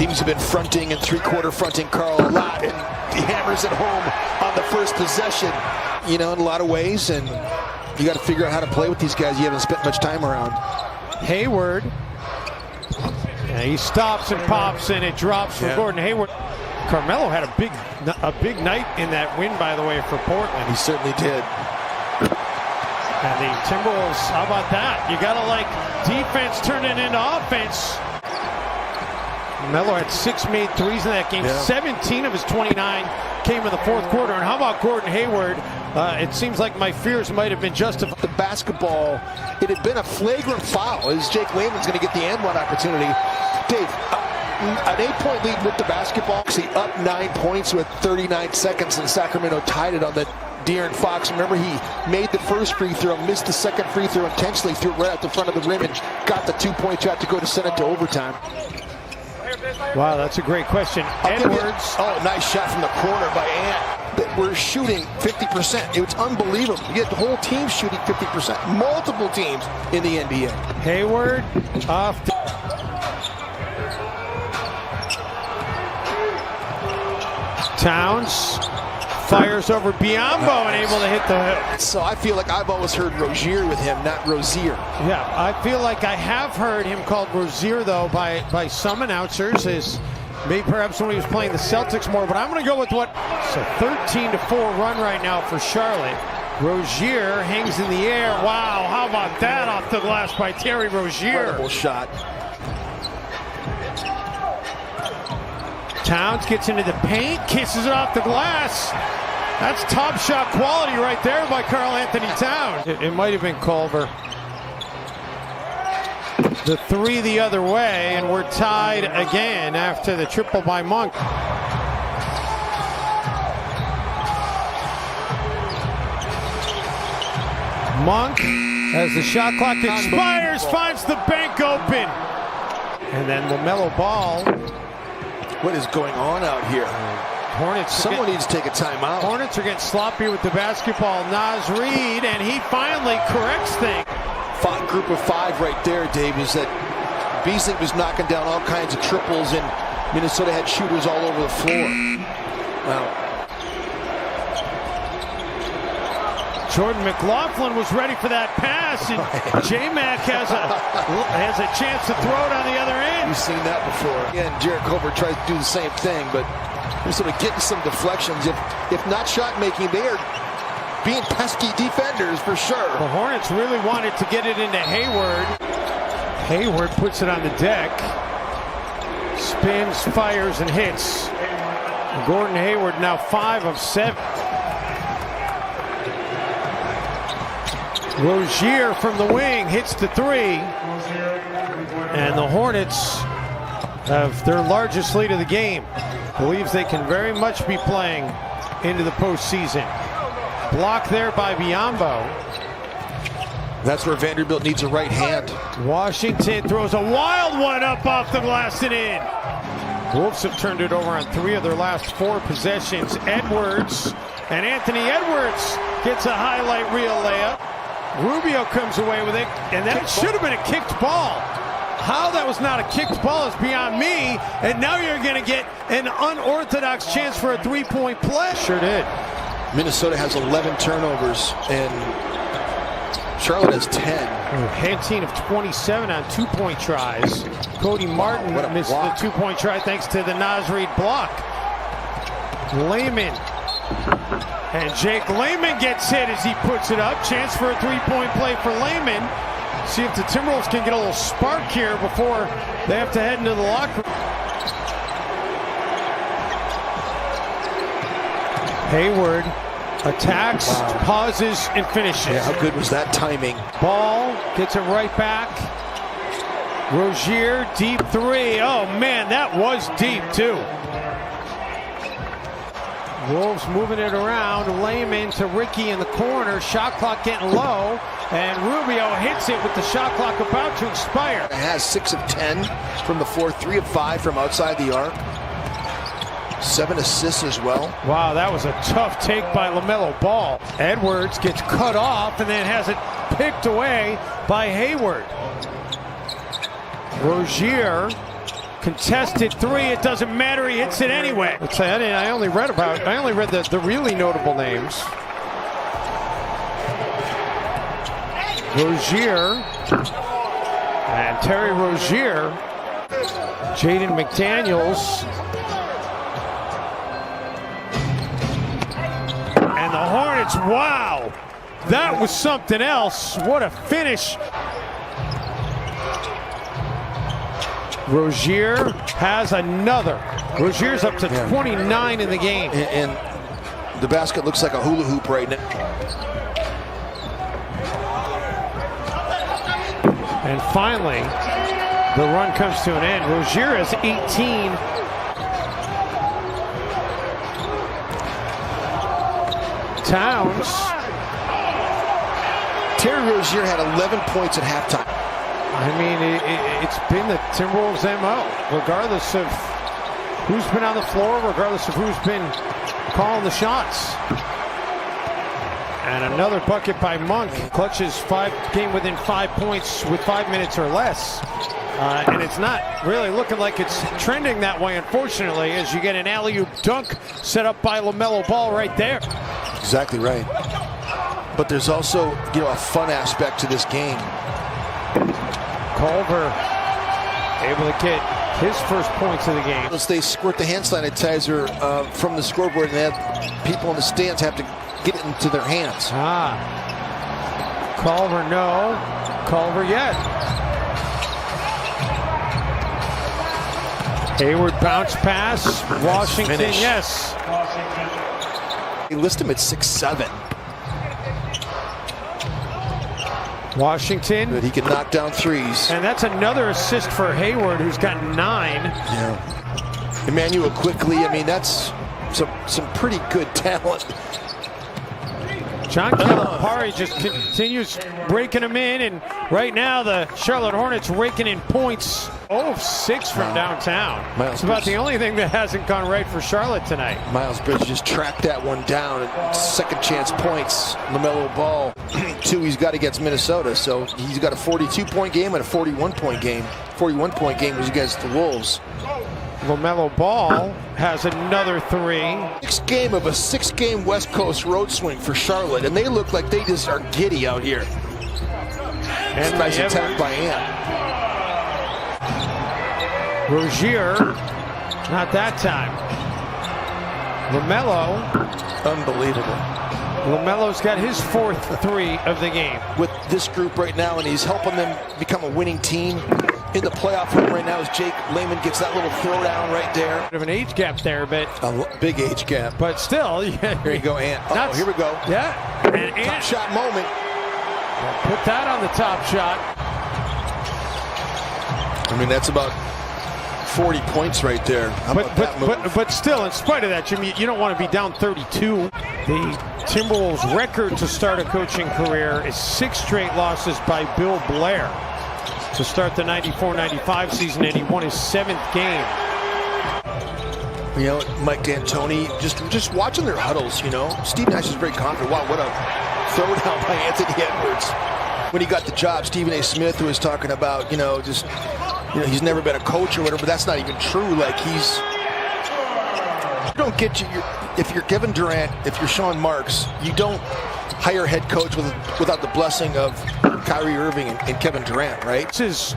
Teams have been fronting and three-quarter fronting Carl a lot, and he hammers it home on the first possession. You know, in a lot of ways, and you got to figure out how to play with these guys you haven't spent much time around. Hayward. Yeah, he stops and pops, and it drops for Gordon Hayward. Carmelo had a big night in that win, by the way, for Portland. He certainly did. And the Timberwolves, how about that? You got to like defense turning into offense. Melo had 6 made threes in that game. 17 of his 29 came in the fourth quarter. And how about Gordon Hayward? It seems like my fears might have been justified. The basketball, it had been a flagrant foul as Jake Layman's going to get the and-one opportunity. Dave, an 8-point lead with the basketball. Actually up 9 points with 39 seconds, and Sacramento tied it on the De'Aaron Fox. Remember, he made the first free throw, missed the second free throw intentionally, threw it right at the front of the rim, and got the 2-point shot to go to send it to overtime. Wow, that's a great question. Edwards. Oh, nice shot from the corner by Ant. We're shooting 50%. It's unbelievable. You get the whole team shooting 50%. Multiple teams in the NBA. Hayward off. Towns fires over Biyombo and able to hit the hook. So I feel like I've always heard Rozier with him, not Rozier. Yeah, I feel like I have heard him called Rozier, though, by some announcers, as maybe perhaps when he was playing the Celtics more. But I'm going to go with what? It's a 13-4 run right now for Charlotte. Rozier hangs in the air. Wow, how about that off the glass by Terry Rozier? Incredible shot. Towns gets into the paint, kisses it off the glass. That's top shot quality right there by Karl Anthony Towns. It might have been Culver. The three the other way, and we're tied again after the triple by Monk. Monk, as the shot clock expires, finds the bank open. And then LaMelo Ball. What is going on out here? Hornets. Someone needs to take a timeout. Hornets are getting sloppy with the basketball. Naz Reid, and he finally corrects things. Group of 5 right there, Dave, is that Beasley was knocking down all kinds of triples, and Minnesota had shooters all over the floor. Wow. Jordan McLaughlin was ready for that pass, and J-Mac has a chance to throw it on the other end. You've seen that before. Again, Jarrett Culver tries to do the same thing, but they're sort of getting some deflections. If not shot making, they are being pesky defenders for sure. The Hornets really wanted to get it into Hayward. Hayward puts it on the deck. Spins, fires, and hits. Gordon Hayward now 5 of 7. Rozier from the wing hits the 3. And the Hornets have their largest lead of the game. Believes they can very much be playing into the postseason. Block there by Biyombo. That's where Vanderbilt needs a right hand. Washington throws a wild one up off the glass and in. Wolves have turned it over on 3 of their last 4 possessions. Edwards, and Anthony Edwards gets a highlight reel layup. Rubio comes away with it, and that should have been a kicked ball. How that was not a kicked ball is beyond me, and now you're going to get an unorthodox chance for a 3-point play. Sure did. Minnesota has 11 turnovers, and Charlotte has 10. Pantene of 27 on 2-point tries. Cody Martin missed the 2-point try thanks to the Naz Reid block. Layman. And Jake Layman gets hit as he puts it up. Chance for a 3-point play for Layman. See if the Timberwolves can get a little spark here before they have to head into the locker room. Hayward attacks, pauses, and finishes. Yeah, how good was that timing? Ball gets it right back. Rozier, deep 3. Oh, man, that was deep, too. Wolves moving it around. Layman to Ricky in the corner. Shot clock getting low. And Rubio hits it with the shot clock about to expire. It has 6 of 10 from the floor, 3 of 5 from outside the arc. 7 assists as well. Wow, that was a tough take by LaMelo Ball. Edwards gets cut off and then has it picked away by Hayward. Rozier Contested three, it doesn't matter, he hits it anyway. I only read the really notable names. Rozier and Terry Rozier, Jaden McDaniels, and the Hornets. Wow, that was something else. What a finish. Rozier has another. Rozier's up to 29 in the game. And the basket looks like a hula hoop right now. And finally, the run comes to an end. Rozier has 18. Towns. Terry Rozier had 11 points at halftime. I mean, it's been the Timberwolves' MO, regardless of who's been on the floor, regardless of who's been calling the shots. And another bucket by Monk. Clutches game within 5 points with 5 minutes or less. And it's not really looking like it's trending that way, unfortunately, as you get an alley-oop dunk set up by LaMelo Ball right there. Exactly right. But there's also, a fun aspect to this game. Culver able to get his first points of the game. Once they squirt the hand sanitizer from the scoreboard, and they have people in the stands have to get it into their hands. Culver, no. Culver yet. Hayward bounce pass. Washington, finish. yes. They list him at 6'7". Washington. But he can knock down threes. And that's another assist for Hayward, who's got 9. Yeah. Emmanuel quickly. I mean, that's some pretty good talent. John Calipari just continues breaking them in, and right now the Charlotte Hornets raking in points. 0 of 6 from downtown. It's about the only thing that hasn't gone right for Charlotte tonight. Miles Bridges just tracked that one down. Second chance points. LaMelo Ball, 2 he's got against Minnesota, so he's got a 42-point game and a 41-point game. 41-point game was against the Wolves. LaMelo Ball has another 3. Next game of a 6-game West Coast road swing for Charlotte, and they look like they just are giddy out here. And nice attack by Ant. Rozier, not that time. LaMelo. Unbelievable. LaMelo's got his 4th 3 of the game. With this group right now, and he's helping them become a winning team. In the playoff run right now as Jake Layman gets that little throwdown right there. Bit of an age gap there, but a big age gap. But still, here you go, Ant. Here we go. Yeah, and Ant, top shot moment. Put that on the top shot. I mean, that's about 40 points right there. But still, in spite of that, Jimmy, you don't want to be down 32. The Timberwolves' record to start a coaching career is 6 straight losses by Bill Blair to start the 94-95 season, and he won his 7th game. Mike D'Antoni, just watching their huddles, Steve Nash is very confident. Wow, what a throwdown by Anthony Edwards. When he got the job, Stephen A. Smith was talking about, he's never been a coach or whatever, but that's not even true. Like, you don't get if you're Kevin Durant, if you're Sean Marks, you don't hire a head coach without the blessing of Kyrie Irving and Kevin Durant, right? This is